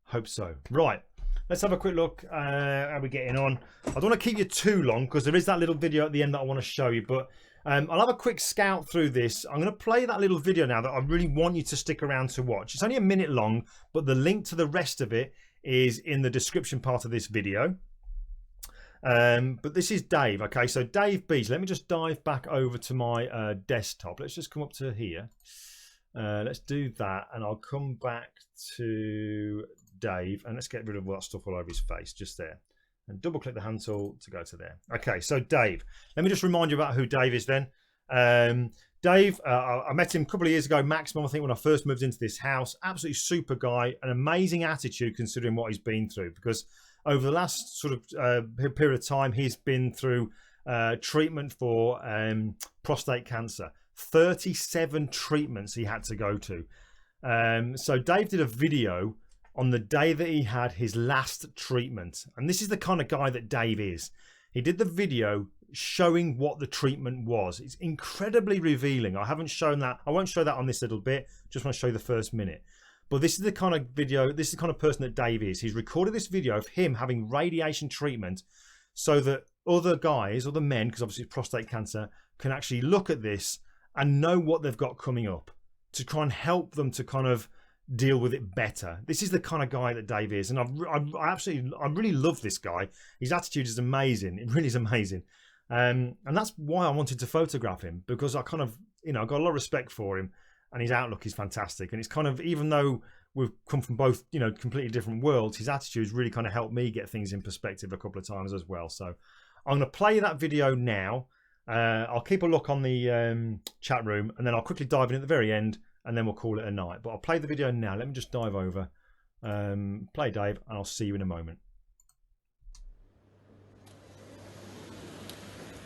Hope so. Right. Let's have a quick look. How we're getting on. I don't want to keep you too long because there is that little video at the end that I want to show you. But I'll have a quick scout through this. I'm going to play that little video now that I really want you to stick around to watch. It's only a minute long, but the link to the rest of it is in the description part of this video. But this is Dave. Okay, so Dave Beasley. Let me just dive back over to my desktop. Let's just come up to here. Let's do that, and I'll come back to Dave, and let's get rid of all that stuff all over his face, just there. And double click the hand tool to go to there. Okay, so Dave. Let me just remind you about who Dave is then. Dave, I met him a couple of years ago, maximum, I think, when I first moved into this house. Absolutely super guy, an amazing attitude considering what he's been through, because over the last sort of period of time, he's been through treatment for prostate cancer. 37 treatments he had to go to. So Dave did a video on the day that he had his last treatment. And this is the kind of guy that Dave is. He did the video showing what the treatment was. It's incredibly revealing. I haven't shown that. I won't show that on this little bit. Just want to show you the first minute. But this is the kind of video, this is the kind of person that Dave is. He's recorded this video of him having radiation treatment so that other guys, other men, because obviously it's prostate cancer, can actually look at this and know what they've got coming up to try and help them to kind of deal with it better. This is the kind of guy that Dave is. And I really love this guy. His attitude is amazing. It really is amazing. And that's why I wanted to photograph him, because I kind of, I got a lot of respect for him. And his outlook is fantastic. And it's kind of, even though we've come from both, completely different worlds, his attitude's really kind of helped me get things in perspective a couple of times as well. So I'm going to play that video now. I'll keep a look on the chat room, and then I'll quickly dive in at the very end, and then we'll call it a night. But I'll play the video now. Let me just dive over. Play Dave, and I'll see you in a moment.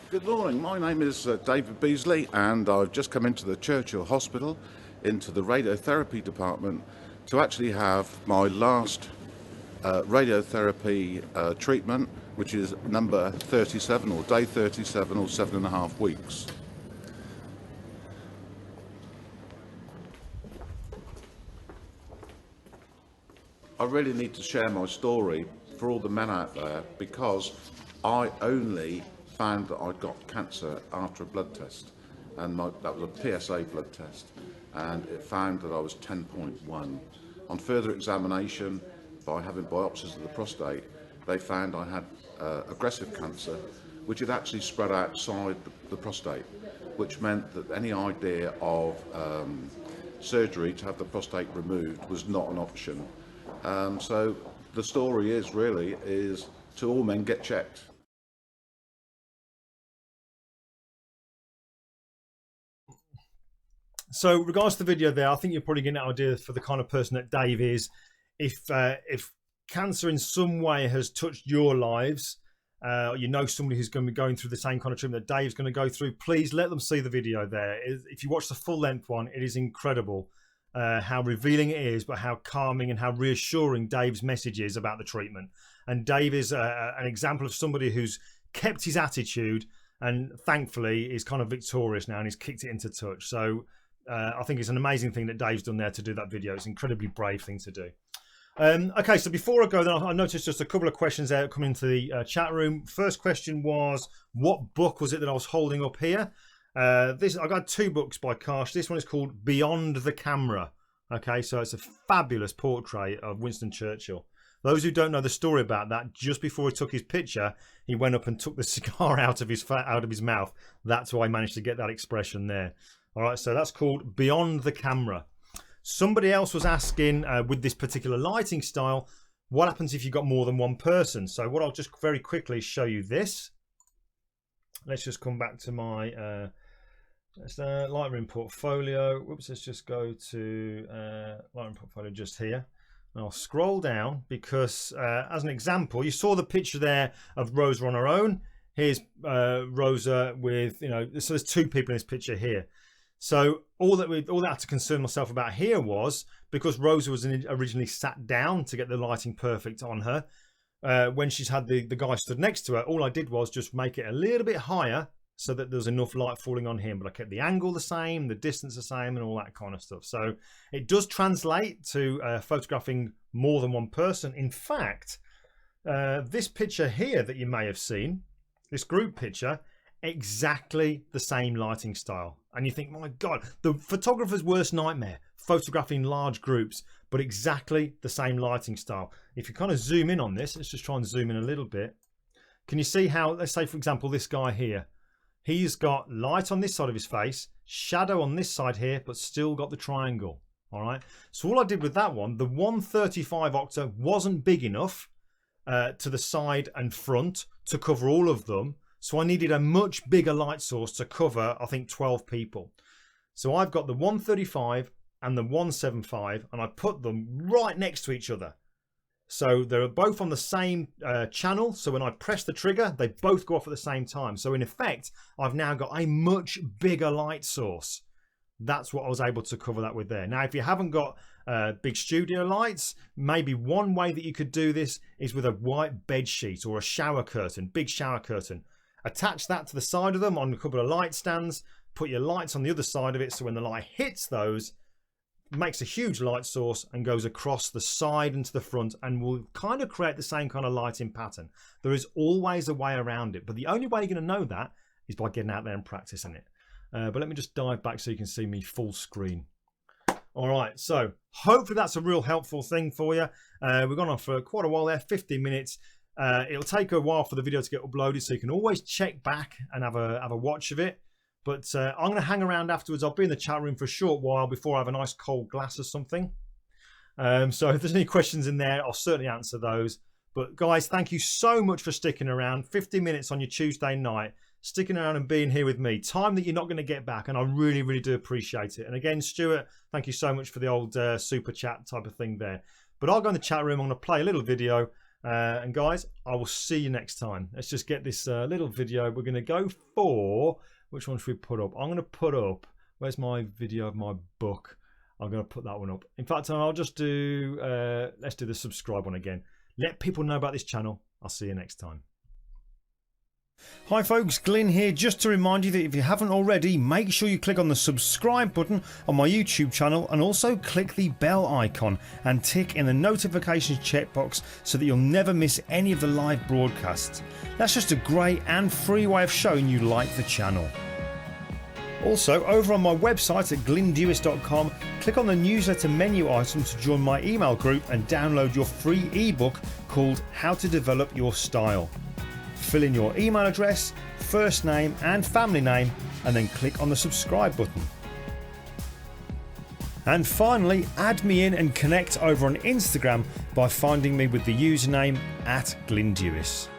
Good morning, my name is David Beasley, and I've just come into the Churchill Hospital, into the radiotherapy department, to actually have my last radiotherapy treatment, which is number 37, or day 37, or 7.5 weeks. I really need to share my story for all the men out there, because I only found that I'd got cancer after a blood test, and that was a PSA blood test, and it found that I was 10.1. On further examination, by having biopsies of the prostate, they found I had aggressive cancer, which had actually spread outside the prostate, which meant that any idea of surgery to have the prostate removed was not an option. So the story is to all men get checked. So regards to the video there, I think you're probably getting an idea for the kind of person that Dave is. If cancer in some way has touched your lives, you know somebody who's going to be going through the same kind of treatment that Dave's going to go through, please let them see the video there. If you watch the full length one, it is incredible how revealing it is, but how calming and how reassuring Dave's message is about the treatment. And Dave is an example of somebody who's kept his attitude and thankfully is kind of victorious now and he's kicked it into touch. So I think it's an amazing thing that Dave's done there to do that video. It's an incredibly brave thing to do. Okay, so before I go, then I noticed just a couple of questions there coming into the chat room. First question was, what book was it that I was holding up here? I got 2 books by Karsh. This one is called Beyond the Camera. Okay, so it's a fabulous portrait of Winston Churchill. Those who don't know the story about that, just before he took his picture, he went up and took the cigar out of his mouth. That's why I managed to get that expression there. All right, so that's called Beyond the Camera. Somebody else was asking, with this particular lighting style, what happens if you've got more than one person? So what I'll just very quickly show you this. Let's just come back to my Lightroom portfolio. Whoops, let's just go to Lightroom portfolio just here. And I'll scroll down because, as an example, you saw the picture there of Rosa on her own. Here's Rosa with, so there's 2 people in this picture here. So all that I had to concern myself about here was, because Rosa was originally sat down to get the lighting perfect on her, when she's had the guy stood next to her, all I did was just make it a little bit higher so that there's enough light falling on him, but I kept the angle the same, the distance the same, and all that kind of stuff. So it does translate to photographing more than one person. In fact, this picture here that you may have seen, this group picture, exactly the same lighting style. And you think, my God, the photographer's worst nightmare, photographing large groups, but exactly the same lighting style. If you kind of zoom in on this, let's just try and zoom in a little bit. Can you see how, let's say, for example, this guy here, he's got light on this side of his face, shadow on this side here, but still got the triangle. All right. So all I did with that one, the 135 octa wasn't big enough to the side and front to cover all of them. So I needed a much bigger light source to cover, I think, 12 people. So I've got the 135 and the 175, and I put them right next to each other. So they're both on the same channel. So when I press the trigger, they both go off at the same time. So in effect, I've now got a much bigger light source. That's what I was able to cover that with there. Now, if you haven't got big studio lights, maybe one way that you could do this is with a white bed sheet or a shower curtain, big shower curtain. Attach that to the side of them on a couple of light stands, put your lights on the other side of it, so when the light hits those, it makes a huge light source and goes across the side and to the front and will kind of create the same kind of lighting pattern. There is always a way around it, but the only way you're going to know that is by getting out there and practicing it. But let me just dive back so you can see me full screen. All right, so hopefully that's a real helpful thing for you. We've gone on for quite a while there, 15 minutes. It'll take a while for the video to get uploaded, so you can always check back and have a watch of it. But I'm going to hang around afterwards. I'll be in the chat room for a short while before I have a nice cold glass or something. So if there's any questions in there, I'll certainly answer those. But guys, thank you so much for sticking around. 15 minutes on your Tuesday night, sticking around and being here with me. Time that you're not going to get back, and I really, really do appreciate it. And again, Stuart, thank you so much for the old super chat type of thing there. But I'll go in the chat room. I'm going to play a little video. And guys, I will see you next time. Let's just get this little video. We're going to go for, which one should we put up? I'm going to put up, where's my video of my book? I'm going to put that one up. In fact, I'll just do, let's do the subscribe one again. Let people know about this channel. I'll see you next time. Hi folks, Glyn here, just to remind you that if you haven't already, make sure you click on the subscribe button on my YouTube channel and also click the bell icon and tick in the notifications checkbox so that you'll never miss any of the live broadcasts. That's just a great and free way of showing you like the channel. Also, over on my website at glindewis.com, click on the newsletter menu item to join my email group and download your free ebook called How to Develop Your Style. fill in your email address, first name and family name, and then click on the subscribe button. And finally, add me in and connect over on Instagram by finding me with the username @GlynnDewis.